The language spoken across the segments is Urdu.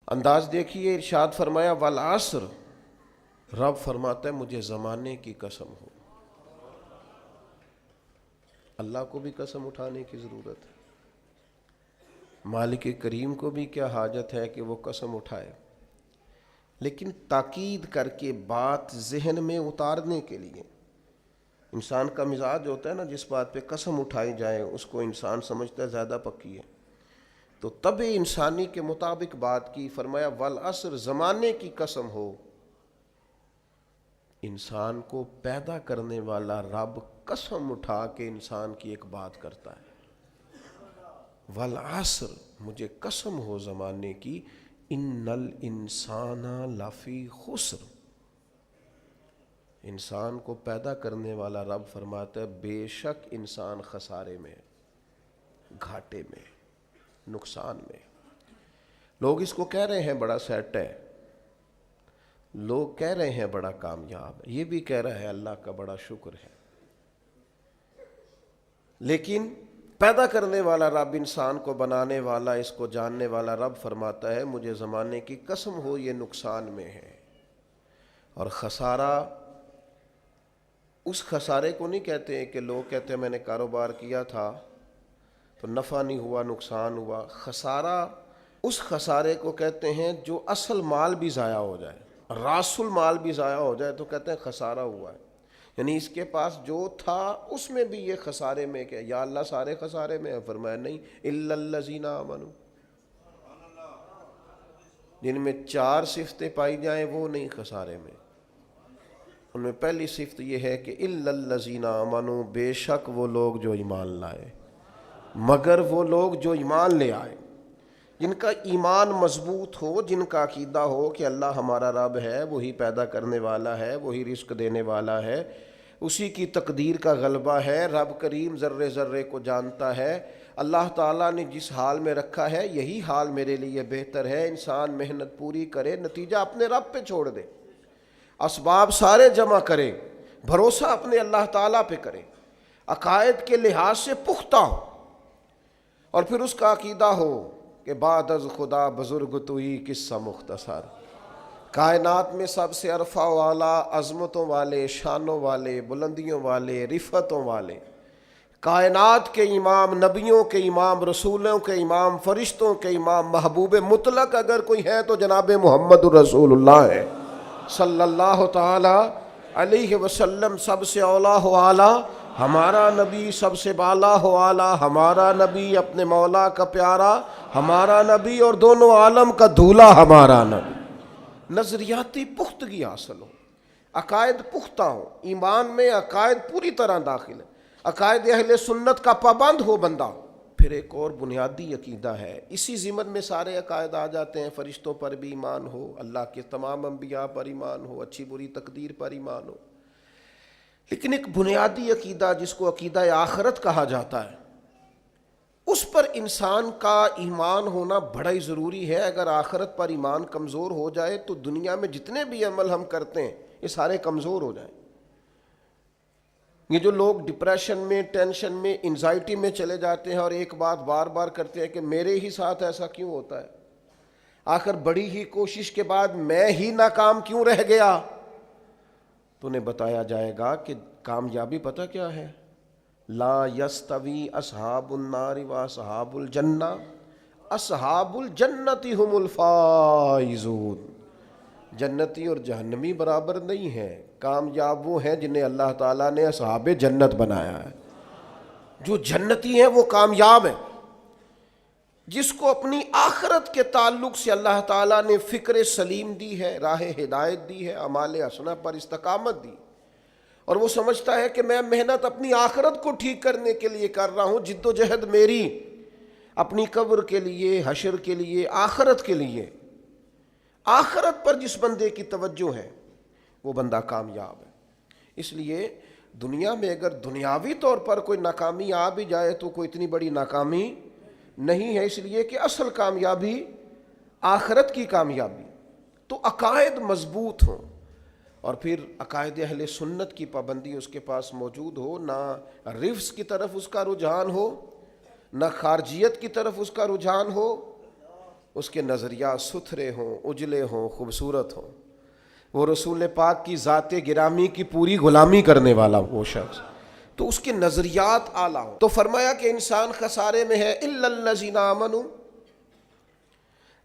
انداز دیکھیے، ارشاد فرمایا والعصر، رب فرماتا ہے مجھے زمانے کی قسم ہو۔ اللہ کو بھی قسم اٹھانے کی ضرورت ہے، مالک کریم کو بھی کیا حاجت ہے کہ وہ قسم اٹھائے، لیکن تاکید کر کے بات ذہن میں اتارنے کے لیے۔ انسان کا مزاج ہوتا ہے نا، جس بات پہ قسم اٹھائی جائے اس کو انسان سمجھتا ہے زیادہ پکی ہے، تو طبع انسانی کے مطابق بات کی، فرمایا والعصر، زمانے کی قسم ہو۔ انسان کو پیدا کرنے والا رب قسم اٹھا کے انسان کی ایک بات کرتا ہے، والعصر، مجھے قسم ہو زمانے کی، ان الانسان لفی خسر۔ انسان کو پیدا کرنے والا رب فرماتا ہے بے شک انسان خسارے میں، گھاٹے میں، نقصان میں۔ لوگ اس کو کہہ رہے ہیں بڑا سیٹ ہے، لوگ کہہ رہے ہیں بڑا کامیاب ہے، یہ بھی کہہ رہا ہے اللہ کا بڑا شکر ہے، لیکن پیدا کرنے والا رب، انسان کو بنانے والا، اس کو جاننے والا رب فرماتا ہے مجھے زمانے کی قسم ہو یہ نقصان میں ہے۔ اور خسارہ، اس خسارے کو نہیں کہتے ہیں کہ لوگ کہتے ہیں میں نے کاروبار کیا تھا تو نفع نہیں ہوا، نقصان ہوا۔ خسارہ اس خسارے کو کہتے ہیں جو اصل مال بھی ضائع ہو جائے، راس المال بھی ضائع ہو جائے تو کہتے ہیں خسارہ ہوا ہے، یعنی اس کے پاس جو تھا اس میں بھی یہ خسارے میں کیا؟ یا اللہ سارے خسارے میں ہے؟ فرمایا نہیں، الا الذین آمنوا، جن میں 4 صفتیں پائی جائیں وہ نہیں خسارے میں۔ ان میں پہلی صفت یہ ہے کہ الا الذین آمنوا، بے شک وہ لوگ جو ایمان لائے، مگر وہ لوگ جو ایمان لے آئے، جن کا ایمان مضبوط ہو، جن کا عقیدہ ہو کہ اللہ ہمارا رب ہے، وہی پیدا کرنے والا ہے، وہی رزق دینے والا ہے، اسی کی تقدیر کا غلبہ ہے، رب کریم ذرے ذرے کو جانتا ہے، اللہ تعالیٰ نے جس حال میں رکھا ہے یہی حال میرے لیے بہتر ہے۔ انسان محنت پوری کرے، نتیجہ اپنے رب پہ چھوڑ دے، اسباب سارے جمع کرے، بھروسہ اپنے اللہ تعالیٰ پہ کرے، عقائد کے لحاظ سے پختہ ہو، اور پھر اس کا عقیدہ ہو کہ بعد از خدا بزرگ توئی قصہ مختصر، کائنات میں سب سے عرفہ والا، عظمتوں والے، شانوں والے، بلندیوں والے، رفتوں والے، کائنات کے امام، نبیوں کے امام، رسولوں کے امام، فرشتوں کے امام، محبوب مطلق اگر کوئی ہے تو جناب محمد رسول اللہ ہے صلی اللہ تعالی علیہ وسلم۔ سب سے اولا ہو اعلیٰ ہمارا نبی، سب سے بالا ہو اعلیٰ ہمارا نبی، اپنے مولا کا پیارا ہمارا نبی، اور دونوں عالم کا دھولا ہمارا نبی۔ نظریاتی پختگی حاصل ہو، عقائد پختہ ہو، ایمان میں عقائد پوری طرح داخل ہے، عقائد اہل سنت کا پابند ہو بندہ۔ پھر ایک اور بنیادی عقیدہ ہے، اسی ضمن میں سارے عقائد آ جاتے ہیں، فرشتوں پر بھی ایمان ہو، اللہ کے تمام انبیاء پر ایمان ہو، اچھی بری تقدیر پر ایمان ہو، لیکن ایک بنیادی عقیدہ جس کو عقیدہ آخرت کہا جاتا ہے، اس پر انسان کا ایمان ہونا بڑا ہی ضروری ہے۔ اگر آخرت پر ایمان کمزور ہو جائے تو دنیا میں جتنے بھی عمل ہم کرتے ہیں یہ سارے کمزور ہو جائیں۔ یہ جو لوگ ڈپریشن میں، ٹینشن میں، انزائٹی میں چلے جاتے ہیں اور ایک بات بار بار کرتے ہیں کہ میرے ہی ساتھ ایسا کیوں ہوتا ہے، آخر بڑی ہی کوشش کے بعد میں ہی ناکام کیوں رہ گیا، تو انہیں بتایا جائے گا کہ کامیابی پتہ کیا ہے؟ لا یستوی اصحاب النار و اصحاب الجنہ، اصحاب الجنت هم الفائزون، جنتی اور جہنمی برابر نہیں ہیں، کامیاب وہ ہیں جنہیں اللہ تعالیٰ نے اصحاب جنت بنایا ہے۔ جو جنتی ہیں وہ کامیاب ہیں، جس کو اپنی آخرت کے تعلق سے اللہ تعالیٰ نے فکر سلیم دی ہے، راہ ہدایت دی ہے، اعمال حسنہ پر استقامت دی، اور وہ سمجھتا ہے کہ میں محنت اپنی آخرت کو ٹھیک کرنے کے لیے کر رہا ہوں، جد و جہد میری اپنی قبر کے لیے، حشر کے لیے، آخرت کے لیے۔ آخرت پر جس بندے کی توجہ ہے وہ بندہ کامیاب ہے۔ اس لیے دنیا میں اگر دنیاوی طور پر کوئی ناکامی آ بھی جائے تو کوئی اتنی بڑی ناکامی نہیں ہے، اس لیے کہ اصل کامیابی آخرت کی کامیابی۔ تو عقائد مضبوط ہوں، اور پھر عقائد اہل سنت کی پابندی اس کے پاس موجود ہو، نہ رفض کی طرف اس کا رجحان ہو، نہ خارجیت کی طرف اس کا رجحان ہو، اس کے نظریات ستھرے ہوں، اجلے ہوں، خوبصورت ہوں، وہ رسول پاک کی ذات گرامی کی پوری غلامی کرنے والا وہ شخص، تو اس کے نظریات اعلیٰ ہوں۔ تو فرمایا کہ انسان خسارے میں ہے الا الذین آمنوا،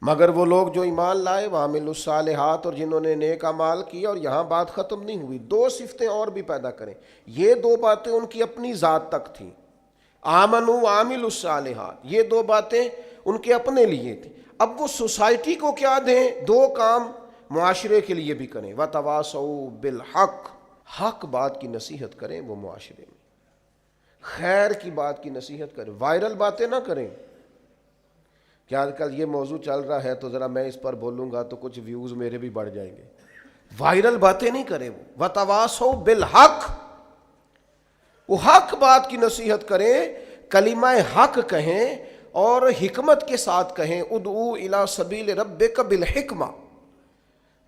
مگر وہ لوگ جو ایمان لائے، وعملوا الصالحات، اور جنہوں نے نیک اعمال کیا۔ اور یہاں بات ختم نہیں ہوئی، دو صفتیں اور بھی پیدا کریں۔ یہ دو باتیں ان کی اپنی ذات تک تھیں، آمنوا وعملوا الصالحات، یہ دو باتیں ان کے اپنے لیے تھیں۔ اب وہ سوسائٹی کو کیا دیں؟ دو کام معاشرے کے لیے بھی کریں، وتواصوا بالحق، حق بات کی نصیحت کریں وہ معاشرے میں، خیر کی بات کی نصیحت کریں، وائرل باتیں نہ کریں۔ کہ آج کل یہ موضوع چل رہا ہے تو ذرا میں اس پر بولوں گا تو کچھ ویوز میرے بھی بڑھ جائیں گے، وائرل باتیں نہیں کریں وہ، وتواصوا بالحق، وہ حق بات کی نصیحت کریں، کلمہ حق کہیں اور حکمت کے ساتھ کہیں، ادعو الی سبیل ربک بالحکمہ،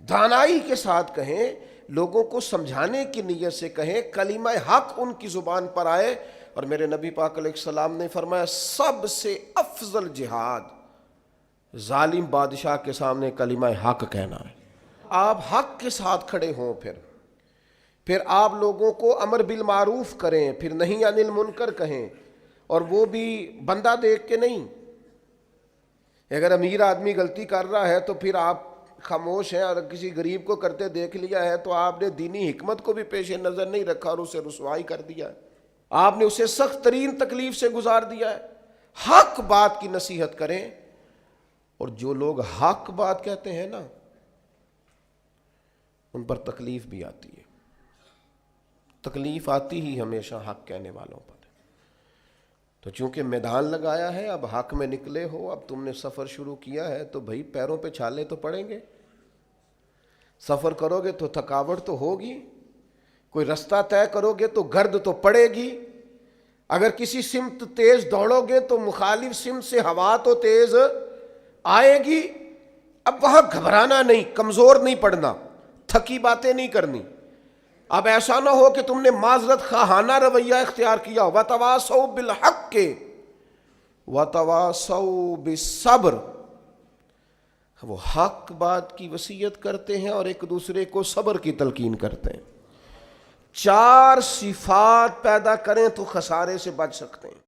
دانائی کے ساتھ کہیں، لوگوں کو سمجھانے کی نیت سے کہیں، کلمہ حق ان کی زبان پر آئے۔ اور میرے نبی پاک علیہ السلام نے فرمایا سب سے افضل جہاد ظالم بادشاہ کے سامنے کلمہ حق کہنا ہے۔ آپ حق کے ساتھ کھڑے ہوں، پھر آپ لوگوں کو امر بالمعروف کریں، پھر نہی عن المنکر کہیں، اور وہ بھی بندہ دیکھ کے نہیں۔ اگر امیر آدمی غلطی کر رہا ہے تو پھر آپ خاموش ہیں، اور کسی غریب کو کرتے دیکھ لیا ہے تو آپ نے دینی حکمت کو بھی پیش نظر نہیں رکھا اور اسے رسوائی کر دیا ہے، آپ نے اسے سخت ترین تکلیف سے گزار دیا ہے۔ حق بات کی نصیحت کریں، اور جو لوگ حق بات کہتے ہیں نا ان پر تکلیف بھی آتی ہے، تکلیف آتی ہی ہمیشہ حق کہنے والوں پر۔ تو چونکہ میدان لگایا ہے، اب حق میں نکلے ہو، اب تم نے سفر شروع کیا ہے تو بھائی پیروں پہ چھالے تو پڑیں گے، سفر کرو گے تو تھکاوٹ تو ہوگی، کوئی رستہ طے کرو گے تو گرد تو پڑے گی، اگر کسی سمت تیز دوڑو گے تو مخالف سمت سے ہوا تو تیز آئے گی۔ اب وہاں گھبرانا نہیں، کمزور نہیں پڑنا، تھکی باتیں نہیں کرنی۔ اب ایسا نہ ہو کہ تم نے معذرت خواہانہ رویہ اختیار کیا، وتواصوا بالحق وتواصوا بالصبر، وہ حق بات کی وصیت کرتے ہیں اور ایک دوسرے کو صبر کی تلقین کرتے ہیں۔ چار صفات پیدا کریں تو خسارے سے بچ سکتے ہیں۔